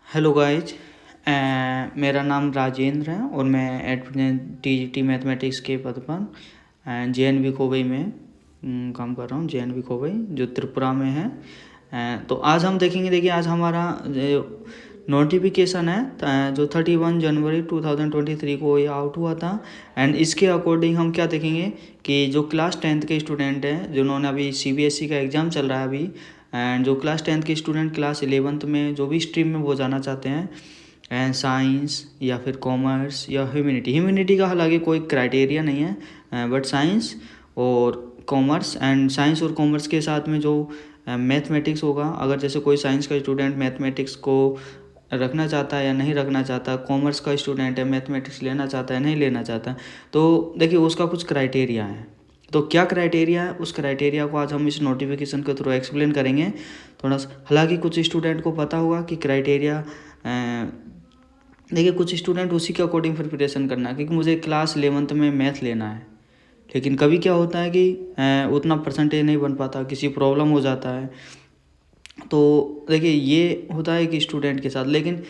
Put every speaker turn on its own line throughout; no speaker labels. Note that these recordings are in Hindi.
Hello guys. मेरा नाम राजेंद्र है और मैं एट प्रेजेंट टीजीटी मैथमेटिक्स के पद पर जेएनवी खोबई में काम कर रहा हूँ। जेएनवी खोबई जो त्रिपुरा में है। तो आज हम देखेंगे, देखिए आज हमारा नोटिफिकेशन है जो 31 जनवरी 2023 को ये आउट हुआ था। एंड इसके अकॉर्डिंग हम क्या देखेंगे कि जो क्लास 10th के स्टूडेंट हैं जिन्होंने अभी सीबीएसई का एग्ज़ाम चल रहा है अभी, एंड जो क्लास 10th के स्टूडेंट क्लास 11th में जो भी स्ट्रीम में वो जाना चाहते हैं, एंड साइंस या फिर कॉमर्स या ह्यूमैनिटी का हालांकि कोई क्राइटेरिया नहीं है, बट साइंस और कॉमर्स एंड साइंस और कॉमर्स के साथ में जो मैथमेटिक्स होगा, अगर जैसे कोई साइंस का स्टूडेंट मैथमेटिक्स को रखना चाहता है या नहीं रखना चाहता, कॉमर्स का स्टूडेंट है मैथमेटिक्स लेना चाहता है नहीं लेना चाहता, तो देखिए उसका कुछ क्राइटेरिया है। तो क्या क्राइटेरिया है, उस क्राइटेरिया को आज हम इस नोटिफिकेशन के थ्रू एक्सप्लेन करेंगे थोड़ा सा। हालांकि कुछ स्टूडेंट को पता होगा कि क्राइटेरिया, देखिए कुछ स्टूडेंट उसी के अकॉर्डिंग प्रिपरेशन करना है, क्योंकि मुझे क्लास 11th में मैथ लेना है, लेकिन कभी क्या होता है कि उतना परसेंटेज नहीं बन पाता, किसी प्रॉब्लम हो जाता है। तो देखिए ये होता है कि स्टूडेंट के साथ, लेकिन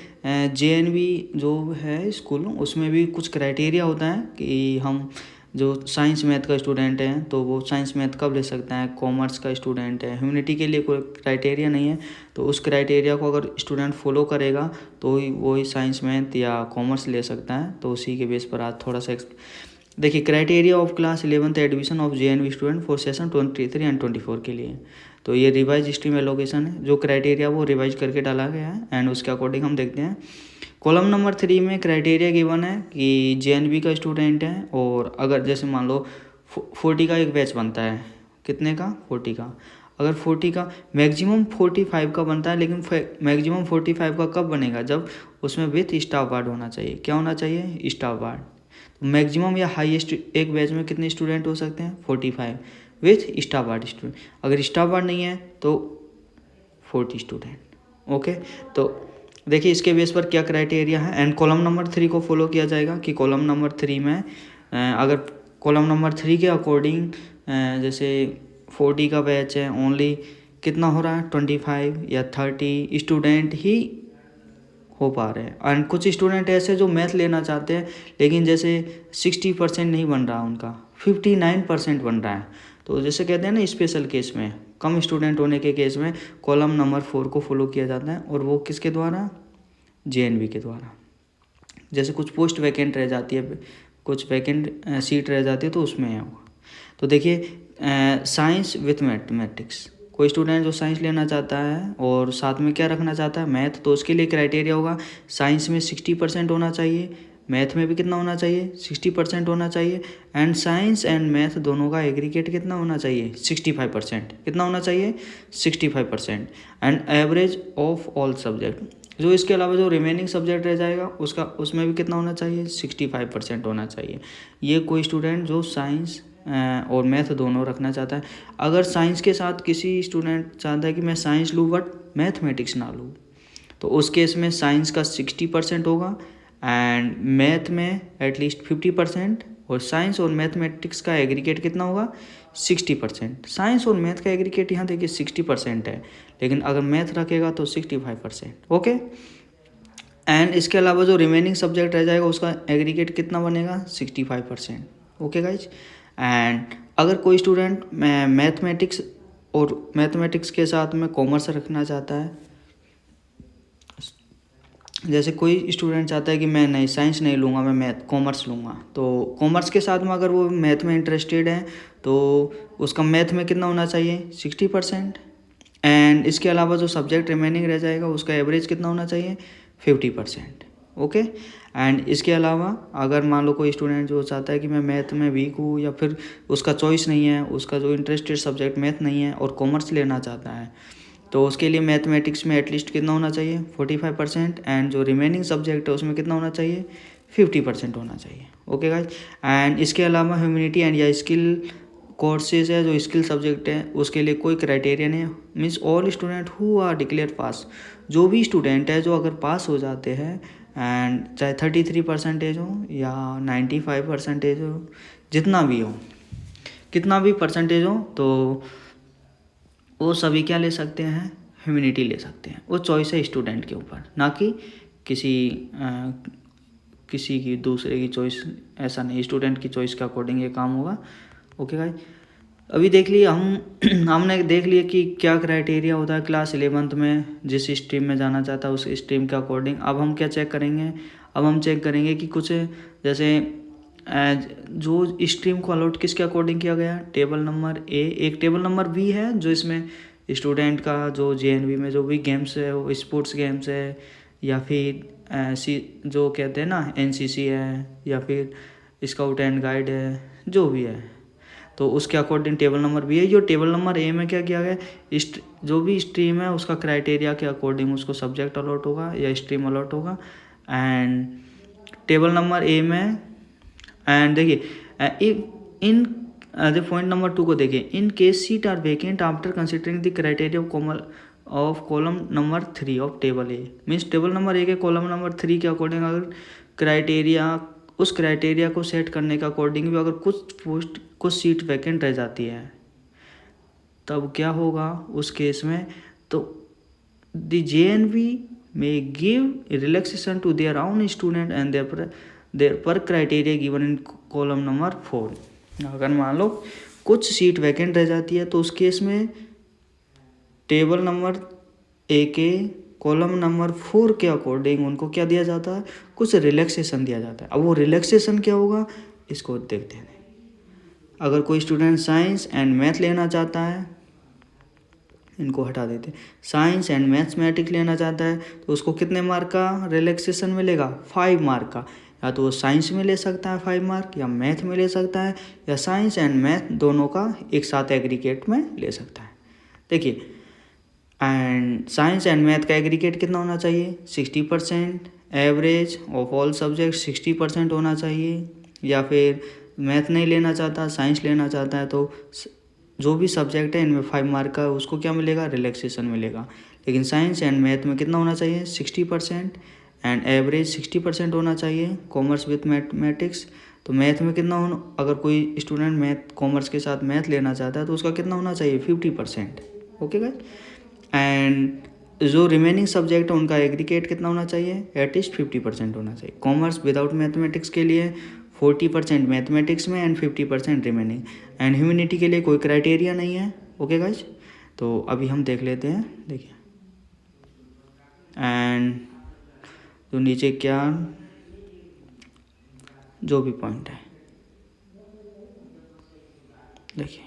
जेएनवी जो है स्कूल उसमें भी कुछ क्राइटेरिया होता है कि हम जो साइंस मैथ का स्टूडेंट है तो वो साइंस मैथ कब ले सकता है, कॉमर्स का स्टूडेंट है, ह्यूमैनिटी के लिए कोई क्राइटेरिया नहीं है। तो उस क्राइटेरिया को अगर स्टूडेंट फॉलो करेगा तो ही वही साइंस मैथ या कॉमर्स ले सकता है। तो उसी के बेस पर आज थोड़ा सा देखिए criteria of class 11th admission of JNV student for session 23 and 24 के लिए। तो ये रिवाइज स्ट्रीम एलोकेशन है, जो क्राइटेरिया वो रिवाइज करके डाला गया है एंड उसके अकॉर्डिंग हम देखते हैं। कॉलम नंबर 3 में क्राइटेरिया गिवन है कि जेएनवी का स्टूडेंट है, और अगर जैसे मान लो 40 का एक बैच बनता है, कितने का, 40 का, अगर 40 का मैक्सिमम 45 का बनता है, लेकिन मैक्सिमम 45 का कब बनेगा, जब उसमें विथ स्टाफ वार्ड होना चाहिए। क्या होना चाहिए, स्टाफ वार्ड। तो मैक्सिमम या हाईएस्ट एक बैच में कितने स्टूडेंट हो सकते हैं, 45 विथ स्टाफ वार्ड स्टूडेंट। अगर स्टाफ वार्ड नहीं है तो 40 स्टूडेंट। ओके, तो देखिए इसके बेस पर क्या क्राइटेरिया है एंड कॉलम नंबर 3 को फॉलो किया जाएगा कि कॉलम नंबर 3 में अगर कॉलम नंबर 3 के अकॉर्डिंग जैसे 40 का बैच है, ओनली कितना हो रहा है, 25 या 30 स्टूडेंट ही हो पा रहे हैं। एंड कुछ स्टूडेंट ऐसे जो मैथ लेना चाहते हैं लेकिन जैसे 60% नहीं बन रहा उनका, 59% बन रहा है। तो जैसे कहते हैं ना स्पेशल केस में, कम स्टूडेंट होने के केस में कॉलम नंबर 4 को फॉलो किया जाता है, और वो किसके द्वारा, जेएनवी के द्वारा। जैसे कुछ पोस्ट वैकेंट रह जाती है, कुछ वैकेंट सीट रह जाती है तो उसमें है वो। तो देखिए साइंस विथ मैथमेटिक्स, कोई स्टूडेंट जो साइंस लेना चाहता है और साथ में क्या रखना चाहता है, मैथ, तो उसके लिए क्राइटेरिया होगा साइंस में 60% होना चाहिए, मैथ में भी कितना होना चाहिए, 60% होना चाहिए, एंड साइंस एंड मैथ दोनों का एग्रीगेट कितना होना चाहिए, 65%। कितना होना चाहिए, 65%। And average of all subject, जो इसके अलावा जो रिमेनिंग सब्जेक्ट रह जाएगा उसका, उसमें भी कितना होना चाहिए, 65% होना चाहिए। ये कोई स्टूडेंट जो साइंस और मैथ दोनों रखना चाहता है। अगर साइंस के साथ किसी स्टूडेंट चाहता है कि मैं साइंस लूँ बट मैथमेटिक्स ना लूँ, तो उस केस में साइंस का 60% होगा एंड मैथ में एटलीस्ट 50%, और साइंस और मैथमेटिक्स का एग्रीगेट कितना होगा, 60%। साइंस और मैथ का एग्रीगेट यहाँ देखिए 60% है, लेकिन अगर मैथ रखेगा तो 65%। ओके, एंड इसके अलावा जो रिमेनिंग सब्जेक्ट रह जाएगा उसका एग्रीगेट कितना बनेगा, 65%। ओके गाइज, एंड अगर कोई स्टूडेंट मैथमेटिक्स और मैथमेटिक्स के साथ में कॉमर्स रखना चाहता है, जैसे कोई स्टूडेंट चाहता है कि मैं नहीं साइंस नहीं लूँगा, मैं मैथ कॉमर्स लूँगा, तो कॉमर्स के साथ में अगर वो मैथ में इंटरेस्टेड है तो उसका मैथ में कितना होना चाहिए, 60%। एंड इसके अलावा जो सब्जेक्ट रिमेनिंग रह जाएगा उसका एवरेज कितना होना चाहिए, 50%। ओके, एंड इसके अलावा अगर मान लो कोई स्टूडेंट जो चाहता है कि मैं मैथ में वीक हूँ, या फिर उसका चॉइस नहीं है, उसका जो इंटरेस्टेड सब्जेक्ट मैथ नहीं है और कॉमर्स लेना चाहता है, तो उसके लिए मैथमेटिक्स में एटलीस्ट कितना होना चाहिए, 45%, एंड जो रिमेनिंग सब्जेक्ट है उसमें कितना होना चाहिए, 50% होना चाहिए। ओके गाइज, एंड इसके अलावा ह्यूमैनिटी एंड या स्किल कोर्सेज है, जो स्किल सब्जेक्ट है उसके लिए कोई क्राइटेरिया नहीं है। Means all student who are declare pass, जो भी स्टूडेंट है जो अगर पास हो जाते हैं, एंड चाहे 33% हो या 95% हो, जितना भी हो, कितना भी परसेंटेज हो, तो वो सभी क्या ले सकते हैं, ह्यूमैनिटी ले सकते हैं। वो चॉइस है स्टूडेंट के ऊपर, ना कि किसी की दूसरे की चॉइस, ऐसा नहीं, स्टूडेंट की चॉइस के अकॉर्डिंग ये काम होगा। ओके गाइस, अभी देख लिए हमने देख लिया कि क्या क्राइटेरिया होता है क्लास 11th में जिस स्ट्रीम में जाना चाहता है उस स्ट्रीम के अकॉर्डिंग। अब हम क्या चेक करेंगे, अब हम चेक करेंगे कि कुछ जैसे जो स्ट्रीम को अलॉट किसके अकॉर्डिंग किया गया, टेबल नंबर ए, एक टेबल नंबर बी है जो इसमें स्टूडेंट का जो JNV में जो भी गेम्स है, वो स्पोर्ट्स गेम्स है या फिर जो कहते हैं ना NCC है या फिर स्काउट एंड गाइड है, जो भी है, तो उसके अकॉर्डिंग टेबल नंबर बी है। जो टेबल नंबर ए में क्या किया गया, जो भी स्ट्रीम है उसका क्राइटेरिया के अकॉर्डिंग उसको सब्जेक्ट अलॉट होगा या स्ट्रीम अलॉट होगा। एंड टेबल नंबर ए में, एंड देखिए इन जो पॉइंट नंबर 2 को देखिए, in case seat are vacant after considering the criteria of column number 3 of table A, means table number A के कॉलम नंबर 3 के अकॉर्डिंग अगर क्राइटेरिया, उस क्राइटेरिया को सेट करने के अकॉर्डिंग भी अगर कुछ सीट वैकेंट रह जाती है, तब क्या होगा उस केस में, तो द JNV में give relaxation to their own student and their per criteria given in column number 4। अगर मान लो कुछ सीट वैकेंट रह जाती है तो उस केस में टेबल नंबर ए के कॉलम नंबर 4 के अकॉर्डिंग उनको क्या दिया जाता है, कुछ रिलैक्सेशन दिया जाता है। अब वो रिलैक्सेशन क्या होगा इसको देखते हैं। अगर कोई स्टूडेंट साइंस एंड मैथ लेना चाहता है, इनको हटा देते, साइंस एंड मैथमेटिक्स लेना चाहता है तो उसको कितने मार्क का रिलैक्सेशन मिलेगा, 5 मार्क का। या तो वो साइंस में ले सकता है 5 मार्क, या मैथ में ले सकता है, या साइंस एंड मैथ दोनों का एक साथ एग्रीगेट में ले सकता है। देखिए, एंड साइंस एंड मैथ का एग्रीगेट कितना होना चाहिए, 60%, एवरेज ऑफ ऑल सब्जेक्ट 60% होना चाहिए। या फिर मैथ नहीं लेना चाहता, साइंस लेना चाहता है तो जो भी सब्जेक्ट है इनमें 5 मार्क का उसको क्या मिलेगा, रिलैक्सेशन मिलेगा। लेकिन साइंस एंड मैथ में कितना होना चाहिए, 60%, एंड एवरेज 60% होना चाहिए। कॉमर्स विथ मैथमेटिक्स, तो मैथ में कितना होना, अगर कोई स्टूडेंट मैथ कॉमर्स के साथ मैथ लेना चाहता है तो उसका कितना होना चाहिए, 50%। ओके गाइस, एंड जो रिमेनिंग सब्जेक्ट है उनका एग्रीगेट कितना होना चाहिए, एटलीस्ट 50% होना चाहिए। कॉमर्स विदाउट मैथमेटिक्स के लिए 40% मैथमेटिक्स में एंड 50% रिमेनिंग। एंड ह्यूमैनिटी के लिए कोई क्राइटेरिया नहीं है। ओके गाइज, तो अभी हम देख लेते हैं। देखिए, एंड तो नीचे क्या जो भी पॉइंट है देखिए।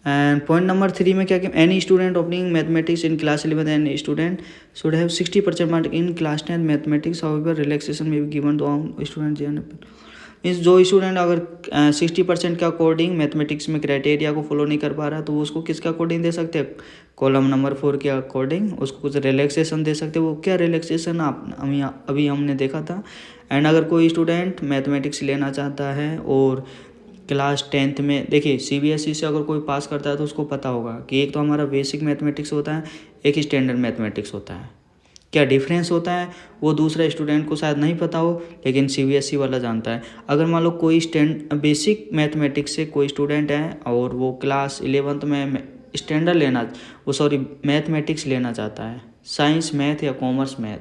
एंड पॉइंट नंबर 3 में क्या, any student opening mathematics in class 11 any student should have 60% mark in class 10 mathematics, however relaxation may be given to student. Means जो स्टूडेंट अगर 60% के अकॉर्डिंग मैथमेटिक्स में क्राइटेरिया को फॉलो नहीं कर पा रहा तो वो उसको किसके अकॉर्डिंग दे सकते हैं, कॉलम नंबर 4 के अकॉर्डिंग उसको कुछ रिलैक्सेशन दे सकते हैं। वो क्या रिलैक्सेशन अभी हमने देखा था। एंड अगर कोई स्टूडेंट मैथमेटिक्स लेना चाहता है और क्लास 10th में, देखिए CBSE से अगर कोई पास करता है तो उसको पता होगा कि एक तो हमारा बेसिक मैथमेटिक्स होता है, एक स्टैंडर्ड मैथमेटिक्स होता है। क्या डिफरेंस होता है वो दूसरा स्टूडेंट को शायद नहीं पता हो, लेकिन CBSE वाला जानता है। अगर मान लो कोई बेसिक मैथमेटिक्स से कोई स्टूडेंट है और वो क्लास 11th में स्टैंडर्ड मैथमेटिक्स लेना चाहता है, साइंस मैथ या कॉमर्स मैथ,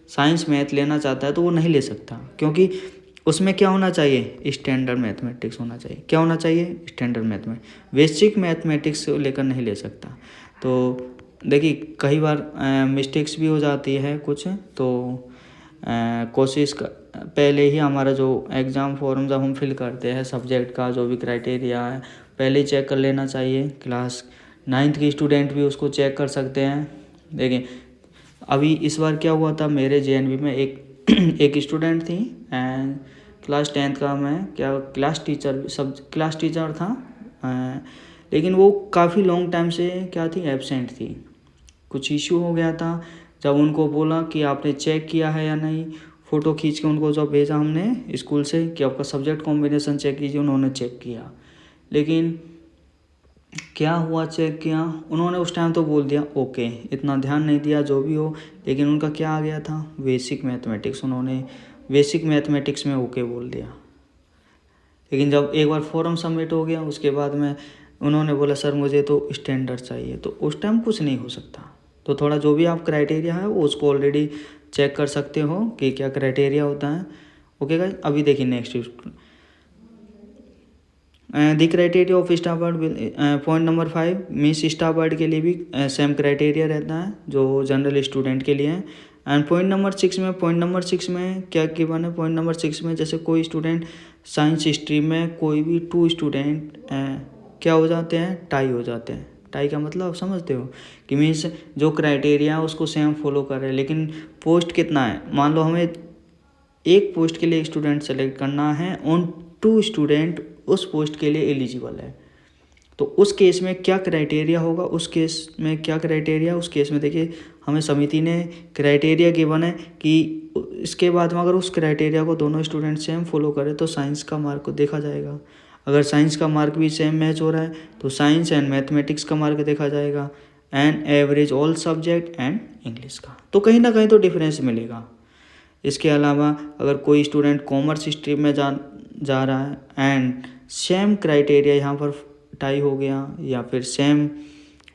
साइंस मैथ लेना चाहता है तो वो नहीं ले सकता, क्योंकि उसमें क्या होना चाहिए, स्टैंडर्ड मैथमेटिक्स होना चाहिए। क्या होना चाहिए, स्टैंडर्ड मैथमेटिक्स। बेसिक मैथमेटिक्स लेकर नहीं ले सकता। तो देखिए कई बार मिस्टेक्स भी हो जाती है कुछ, तो कोशिश पहले ही हमारा जो एग्ज़ाम फॉर्म जब हम फिल करते हैं सब्जेक्ट का जो भी क्राइटेरिया है पहले ही चेक कर लेना चाहिए। क्लास 9th के स्टूडेंट भी उसको चेक कर सकते हैं। देखिए अभी इस बार क्या हुआ था, मेरे JNV में एक स्टूडेंट थी एंड क्लास 10th का, मैं क्या क्लास टीचर था, लेकिन वो काफ़ी लॉन्ग टाइम से क्या थी, एब्सेंट थी। कुछ इश्यू हो गया था। जब उनको बोला कि आपने चेक किया है या नहीं, फ़ोटो खींच के उनको जब भेजा हमने स्कूल से कि आपका सब्जेक्ट कॉम्बिनेशन चेक कीजिए, उन्होंने चेक किया। लेकिन क्या हुआ, चेक किया उन्होंने उस टाइम तो बोल दिया ओके, इतना ध्यान नहीं दिया जो भी हो, लेकिन उनका क्या आ गया था, बेसिक मैथमेटिक्स, उन्होंने बेसिक मैथमेटिक्स में ओके बोल दिया। लेकिन जब एक बार फॉर्म सबमिट हो गया उसके बाद में उन्होंने बोला सर मुझे तो स्टैंडर्ड चाहिए, तो उस टाइम कुछ नहीं हो सकता। तो थोड़ा जो भी आप क्राइटेरिया है वो उसको ऑलरेडी चेक कर सकते हो कि क्या क्राइटेरिया होता है। ओके गाइस, अभी देखिए next the criteria of staff ward point number 5 miss staff ward के लिए भी सेम क्राइटेरिया रहता है जो जनरल स्टूडेंट के लिए है। एंड पॉइंट नंबर 6 में क्या गिवन है, पॉइंट नंबर 6 में जैसे कोई स्टूडेंट साइंस स्ट्रीम में कोई भी 2 स्टूडेंट क्या हो जाते हैं, टाई हो जाते हैं। टाई का मतलब आप समझते हो कि मीन्स जो क्राइटेरिया है उसको सेम फॉलो कर रहे हैं, लेकिन पोस्ट कितना है, मान लो हमें एक पोस्ट के लिए एक स्टूडेंट सेलेक्ट करना है और 2 स्टूडेंट उस पोस्ट के लिए एलिजिबल है, तो उस केस में क्या क्राइटेरिया होगा, उस केस में देखिए हमें समिति ने क्राइटेरिया गिवन है कि इसके बाद में अगर उस क्राइटेरिया को दोनों स्टूडेंट सेम फॉलो करें तो साइंस का मार्क को देखा जाएगा। अगर साइंस का मार्क भी सेम मैच हो रहा है तो साइंस एंड मैथमेटिक्स का मार्क देखा जाएगा, and average all subject and English का, तो कहीं ना कहीं तो डिफरेंस मिलेगा। इसके अलावा अगर कोई स्टूडेंट कॉमर्स स्ट्रीम में जा रहा है एंड सेम क्राइटेरिया यहाँ पर टाई हो गया या फिर सेम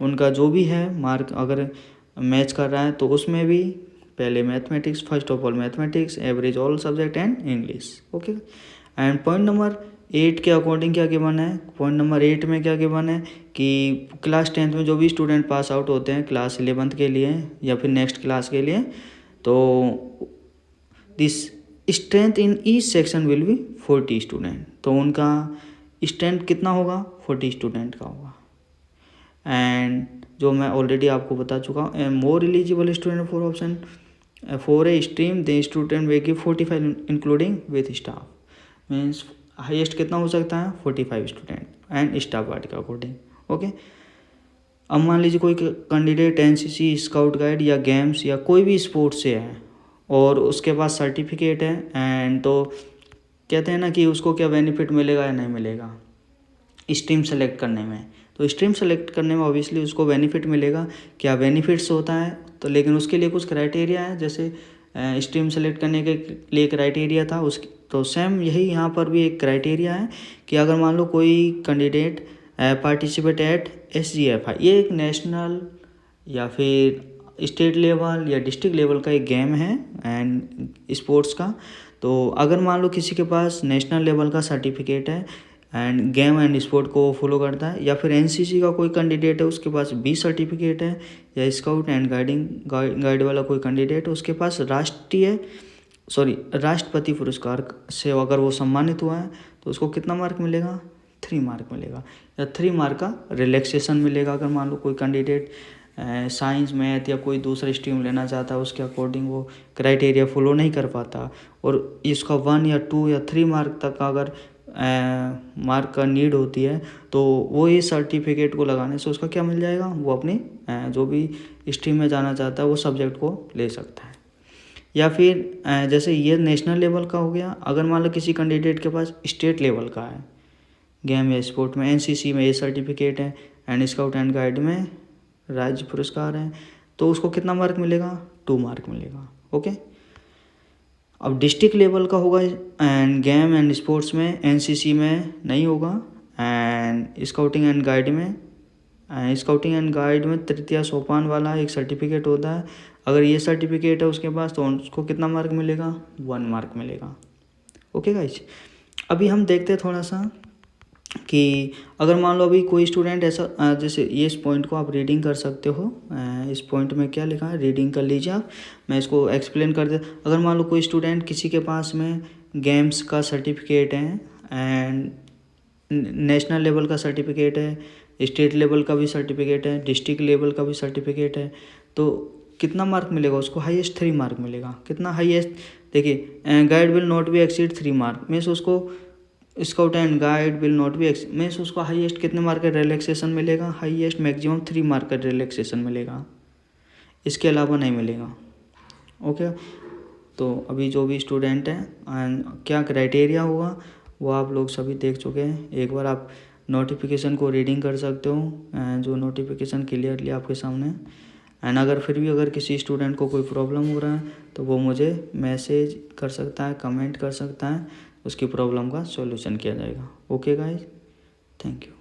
उनका जो भी है मार्क अगर मैच कर रहा है, तो उसमें भी पहले mathematics, first of all mathematics, average all subject and English. Okay, and point number 8 के अकॉर्डिंग क्या गिवन है, पॉइंट नंबर 8 में क्या गिवन है कि क्लास 10th में जो भी स्टूडेंट पास आउट होते हैं क्लास 11th के लिए या फिर नेक्स्ट क्लास के लिए, तो this strength in each section will be 40 student, तो उनका स्ट्रेंथ कितना होगा, 40 स्टूडेंट का होगा। एंड जो मैं ऑलरेडी आपको बता चुका हूँ, more eligible student for option for a stream the student we give 45 including with staff, means highest कितना हो सकता है 45 स्टूडेंट एंड स्टाफ गार्ड के अकॉर्डिंग। ओके, अब मान लीजिए कोई कैंडिडेट एनसीसी, स्काउट गाइड या गेम्स या कोई भी स्पोर्ट्स से है और उसके पास सर्टिफिकेट है, एंड तो कहते हैं ना कि उसको क्या बेनिफिट मिलेगा या नहीं मिलेगा स्ट्रीम सेलेक्ट करने में, तो स्ट्रीम सेलेक्ट करने में ऑब्वियसली उसको बेनिफिट मिलेगा। क्या बेनिफिट्स होता है, तो लेकिन उसके लिए कुछ क्राइटेरिया है, जैसे स्ट्रीम सेलेक्ट करने के लिए क्राइटेरिया था उसकी, तो सेम यही यहाँ पर भी एक क्राइटेरिया है कि अगर मान लो कोई कैंडिडेट पार्टिसिपेट एट SGFI, ये एक नेशनल या फिर स्टेट लेवल या डिस्ट्रिक्ट लेवल का एक गेम है एंड स्पोर्ट्स का, तो अगर मान लो किसी के पास नेशनल लेवल का सर्टिफिकेट है एंड गेम एंड स्पोर्ट को फॉलो करता है, या फिर एनसीसी का कोई कैंडिडेट है उसके पास B सर्टिफिकेट है, या स्काउट एंड गाइड वाला कोई कैंडिडेट है उसके पास राष्ट्रपति पुरस्कार से अगर वो सम्मानित हुआ है, तो उसको कितना मार्क मिलेगा, 3 मार्क मिलेगा, या 3 मार्क का रिलैक्सेशन मिलेगा। अगर मान लो कोई कैंडिडेट साइंस, मैथ या कोई दूसरा स्ट्रीम लेना चाहता है, उसके अकॉर्डिंग वो क्राइटेरिया फॉलो नहीं कर पाता और इसका 1 या 2 या 3 मार्क तक का अगर मार्क का नीड होती है, तो वो इस सर्टिफिकेट को लगाने से उसका क्या मिल जाएगा, वो अपनी जो भी स्ट्रीम में जाना चाहता है वो सब्जेक्ट को ले सकता है। या फिर जैसे ये नेशनल लेवल का हो गया, अगर मान लो किसी कैंडिडेट के पास स्टेट लेवल का है गेम या स्पोर्ट में, एनसीसी में A सर्टिफिकेट है एंड स्काउट एंड गाइड में राज्य पुरस्कार है, तो उसको कितना मार्क मिलेगा, 2 मार्क मिलेगा। ओके, अब डिस्ट्रिक्ट लेवल का होगा एंड गेम एंड स्पोर्ट्स में, एनसीसी में नहीं होगा एंड स्काउटिंग एंड गाइड में तृतीय सोपान वाला एक सर्टिफिकेट होता है, अगर ये सर्टिफिकेट है उसके पास तो उसको कितना मार्क मिलेगा, 1 मार्क मिलेगा। ओके गाइस, अभी हम देखते हैं थोड़ा सा कि अगर मान लो अभी कोई स्टूडेंट ऐसा जैसे ये इस पॉइंट को आप रीडिंग कर सकते हो, इस पॉइंट में क्या लिखा है रीडिंग कर लीजिए आप, मैं इसको एक्सप्लेन कर दे। अगर मान लो कोई स्टूडेंट किसी के पास में गेम्स का सर्टिफिकेट है एंड नेशनल लेवल का सर्टिफिकेट है, स्टेट लेवल का भी सर्टिफिकेट है, डिस्ट्रिक्ट लेवल का भी सर्टिफिकेट है, तो कितना मार्क मिलेगा उसको, हाईएस्ट 3 मार्क मिलेगा। कितना हाईएस्ट, देखिए guide will not be exceed 3 mark, means उसको scout and guide will not be means उसको हाईएस्ट कितने मार्क का रिलैक्सेशन मिलेगा, हाईएस्ट मैक्सिमम 3 मार्क का रिलैक्सेशन मिलेगा, इसके अलावा नहीं मिलेगा। ओके, तो अभी जो भी स्टूडेंट है क्या क्राइटेरिया होगा वो आप लोग सभी देख चुके हैं। एक बार आप नोटिफिकेशन को रीडिंग कर सकते हो, जो नोटिफिकेशन क्लियरली आपके सामने। एंड अगर किसी स्टूडेंट को कोई प्रॉब्लम हो रहा है तो वो मुझे मैसेज कर सकता है, कमेंट कर सकता है, उसकी प्रॉब्लम का सॉल्यूशन किया जाएगा। Okay guys, thank you.